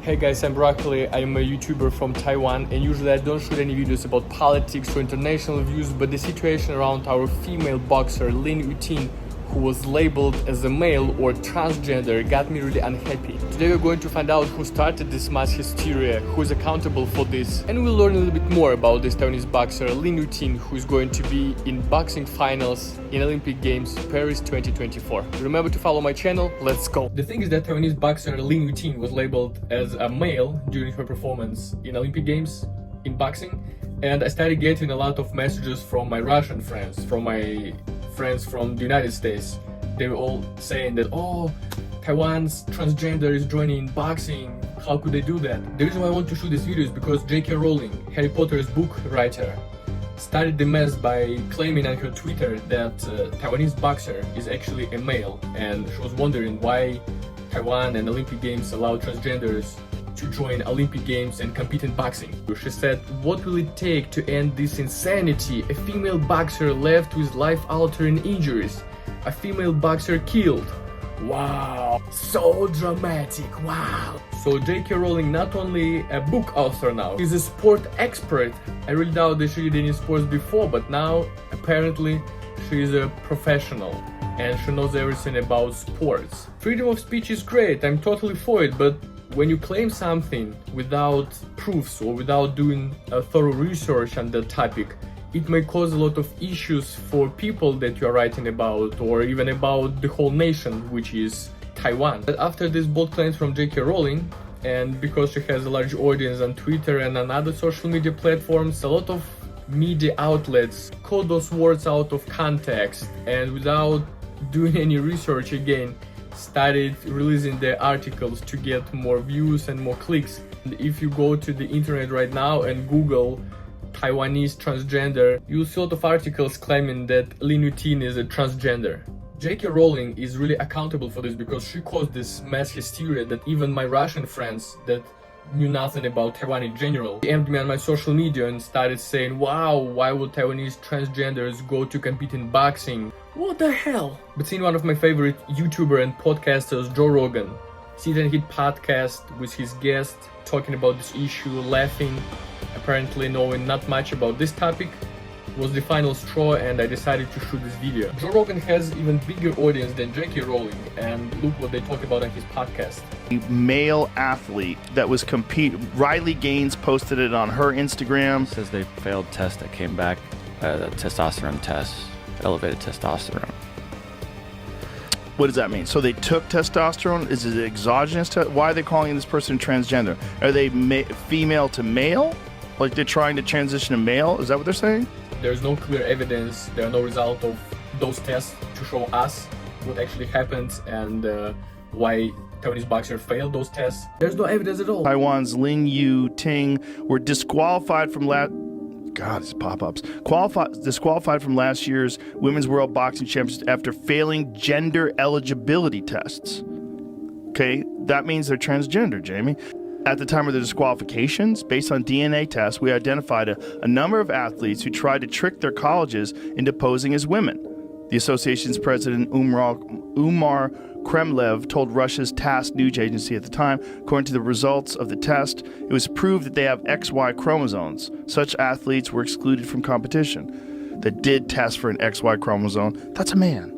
Hey guys, I'm Broccoli. I'm a YouTuber from Taiwan, and usually I don't shoot any videos about politics or international views, but the situation around our female boxer Lin Yu-ting, who was labeled as a male or transgender, got me really unhappy. Today we're going to find out who started this mass hysteria, who is accountable for this, and we'll learn a little bit more about this Taiwanese boxer Lin Yu-ting, who is going to be in boxing finals in Olympic Games Paris 2024. Remember to follow my channel. Let's go. The thing is that Taiwanese boxer Lin Yu-ting was labeled as a male during her performance in Olympic Games in boxing, and I started getting a lot of messages from my Russian friends, from my friends from the United States. They were all saying that, oh, Taiwan's transgender is joining boxing. How could they do that? The reason why I want to shoot this video is because J.K. Rowling, Harry Potter's book writer, started the mess by claiming on her Twitter that Taiwanese boxer is actually a male, and she was wondering why Taiwan and Olympic Games allow transgenders to join Olympic Games and compete in boxing. She said, what will it take to end this insanity? A female boxer left with life-altering injuries. A female boxer killed. Wow, so dramatic, wow. So J.K. Rowling not only a book author now, she's a sport expert. I really doubt that she did any sports before, but now apparently she's a professional and she knows everything about sports. Freedom of speech is great, I'm totally for it, but when you claim something without proofs or without doing a thorough research on the topic, it may cause a lot of issues for people that you are writing about, or even about the whole nation, which is Taiwan. But after these bold claims from J.K. Rowling, and because she has a large audience on Twitter and on other social media platforms, a lot of media outlets caught those words out of context and without doing any research again, started releasing their articles to get more views and more clicks. And if you go to the internet right now and Google Taiwanese transgender, you'll see a lot of articles claiming that Lin Yu-ting is a transgender. J.K. Rowling is really accountable for this because she caused this mass hysteria that even my Russian friends that knew nothing about Taiwan in general DM'd me on my social media and started saying, wow, why would Taiwanese transgenders go to compete in boxing? What the hell? But seeing one of my favorite YouTuber and podcasters, Joe Rogan, sit and hit podcast with his guest, talking about this issue, laughing, apparently knowing not much about this topic, was the final straw, and I decided to shoot this video. Joe Rogan has even bigger audience than J.K. Rowling, and look what they talk about on his podcast. A male athlete that was Riley Gaines posted it on her Instagram. It says they failed test that came back, the testosterone test, elevated testosterone. What does that mean? So they took testosterone? Is it exogenous? Why are they calling this person transgender? Are they female to male? Like they're trying to transition to male? Is that what they're saying? There's no clear evidence, there are no results of those tests to show us what actually happened and why Taiwanese boxer failed those tests. There's no evidence at all. Taiwan's Lin Yu-ting were disqualified from disqualified from last year's Women's World Boxing Championships after failing gender eligibility tests. Okay, that means they're transgender, Jamie. At the time of the disqualifications, based on DNA tests, we identified a number of athletes who tried to trick their colleges into posing as women. The association's president, Umar Kremlev, told Russia's TASS news agency at the time, according to the results of the test, it was proved that they have XY chromosomes. Such athletes were excluded from competition. That did test for an XY chromosome. That's a man.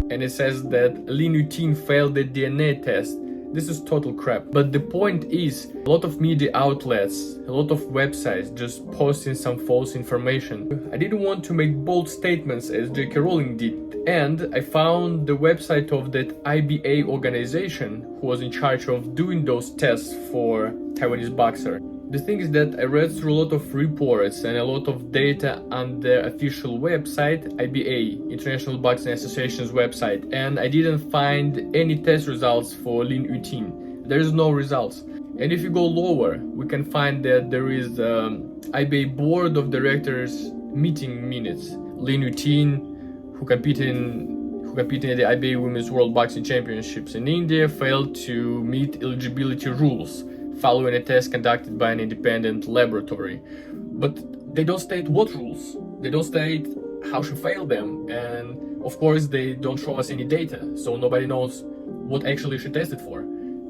And it says that Lin Yu-ting failed the DNA test. This is total crap. But the point is, a lot of media outlets, a lot of websites just posting some false information. I didn't want to make bold statements as J.K. Rowling did, and I found the website of that IBA organization who was in charge of doing those tests for Taiwanese boxer. The thing is that I read through a lot of reports and a lot of data on their official website, IBA, International Boxing Association's website, and I didn't find any test results for Lin Yu-ting. There's no results. And if you go lower, we can find that there is IBA Board of Directors meeting minutes. Lin Yu-ting, who competed at the IBA Women's World Boxing Championships in India, failed to meet eligibility rules following a test conducted by an independent laboratory. But they don't state what rules. They don't state how she failed them. And of course, they don't show us any data, so nobody knows what actually she tested for.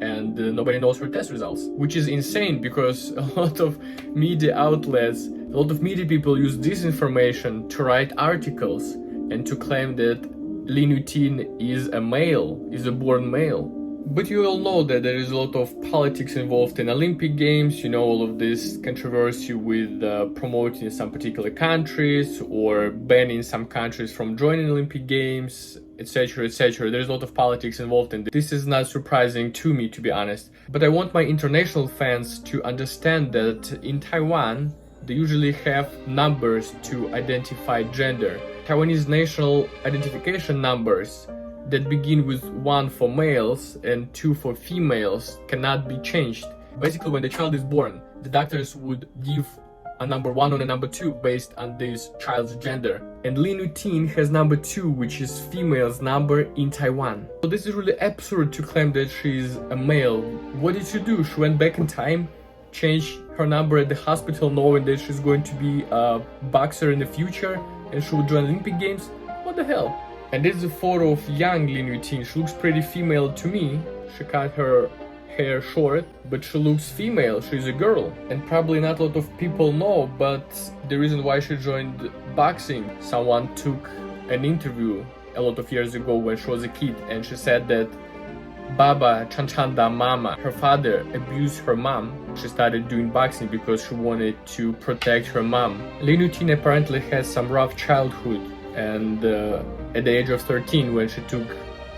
and nobody knows her test results, which is insane because a lot of media outlets, a lot of media people use this information to write articles and to claim that Lin Yu-ting is a male, is a born male. But you all know that there is a lot of politics involved in Olympic Games, you know, all of this controversy with promoting some particular countries or banning some countries from joining Olympic Games, etc, etc. There's a lot of politics involved in this. This is not surprising to me, to be honest. But I want my international fans to understand that in Taiwan, they usually have numbers to identify gender. Taiwanese national identification numbers that begin with 1 for males and 2 for females cannot be changed. Basically, when the child is born, the doctors would give a number 1 or a number 2 based on this child's gender. And Lin Yu-ting has number 2, which is female's number in Taiwan. So this is really absurd to claim that she's a male. What did she do? She went back in time, changed her number at the hospital knowing that she's going to be a boxer in the future and she will join Olympic Games? What the hell? And this is a photo of young Lin Yu-ting. She looks pretty female to me. She cut her hair short, but she looks female. She's a girl. And probably not a lot of people know, but the reason why she joined boxing, someone took an interview a lot of years ago when she was a kid, and she said that Baba Chanchanda Mama, her father, abused her mom. She started doing boxing because she wanted to protect her mom. Lin Yu-ting apparently has some rough childhood, and at the age of 13, when she took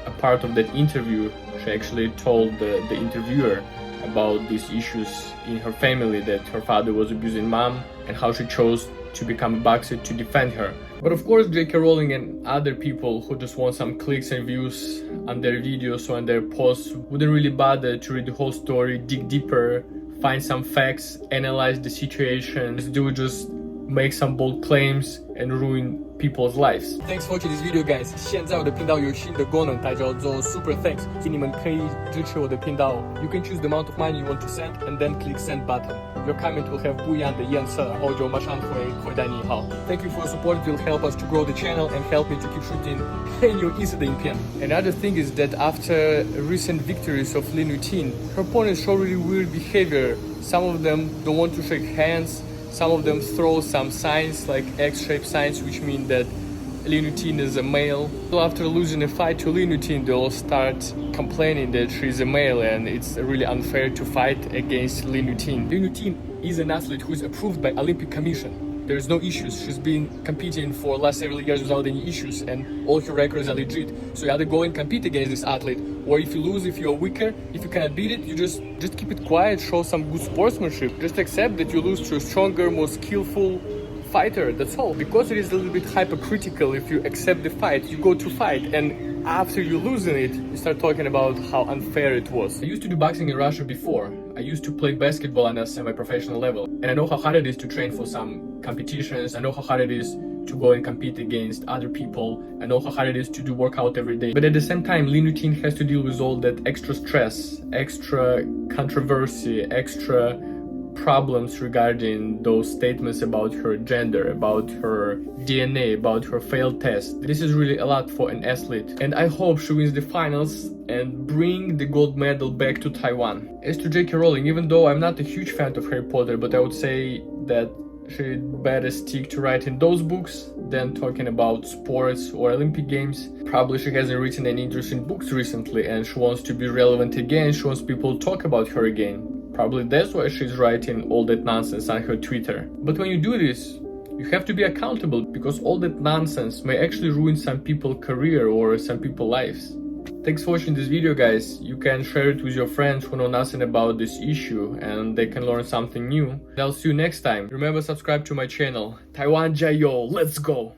a part of that interview, she actually told the interviewer about these issues in her family, that her father was abusing mom and how she chose to become a boxer to defend her. But of course, J.K. Rowling and other people who just want some clicks and views on their videos or on their posts wouldn't really bother to read the whole story, dig deeper, find some facts, analyze the situation. They would just make some bold claims and ruin people's lives. Thanks for watching this video, guys. 现在我的频道有新的功能，它叫做 Super Thanks，请你们可以支持我的频道。You can choose the amount of money you want to send, and then click Send button. Your comment will have 不一样的颜色，然后我就马上会回答你好。Thank you for your support. It will help us to grow the channel and help me to keep shooting 很有意思的影片。Another thing is that after recent victories of Lin Yu-ting, her opponents show really weird behavior. Some of them don't want to shake hands. Some of them throw some signs like X-shaped signs, which mean that Lin Yu-ting is a male. So after losing a fight to Lin Yu-ting, they'll start complaining that she's a male and it's really unfair to fight against Lin Yu-ting. Lin Yu-ting is an athlete who is approved by Olympic Commission. There's no issues. She's been competing for the last several years without any issues, and all her records are legit. So you either go and compete against this athlete, or if you lose, if you're weaker, if you cannot beat it, you just keep it quiet, show some good sportsmanship. Just accept that you lose to a stronger, more skillful fighter, that's all. Because it is a little bit hypocritical if you accept the fight, you go to fight, and after you losing it, you start talking about how unfair it was. I used to do boxing in Russia before. I used to play basketball on a semi-professional level. And I know how hard it is to train for some competitions. I know how hard it is to go and compete against other people. I know how hard it is to do workout every day. But at the same time, Lin Yu-ting has to deal with all that extra stress, extra controversy, extra problems regarding those statements about her gender, about her DNA, about her failed test. This is really a lot for an athlete, and I hope she wins the finals and bring the gold medal back to Taiwan. As to J.K. Rowling, even though I'm not a huge fan of Harry Potter, but I would say that she'd better stick to writing those books than talking about sports or Olympic Games. Probably she hasn't written any interesting books recently and she wants to be relevant again, she wants people to talk about her again. Probably that's why she's writing all that nonsense on her Twitter. But when you do this, you have to be accountable, because all that nonsense may actually ruin some people's career or some people's lives. Thanks for watching this video, guys. You can share it with your friends who know nothing about this issue and they can learn something new. I'll see you next time. Remember, subscribe to my channel. Taiwan Jayo, let's go!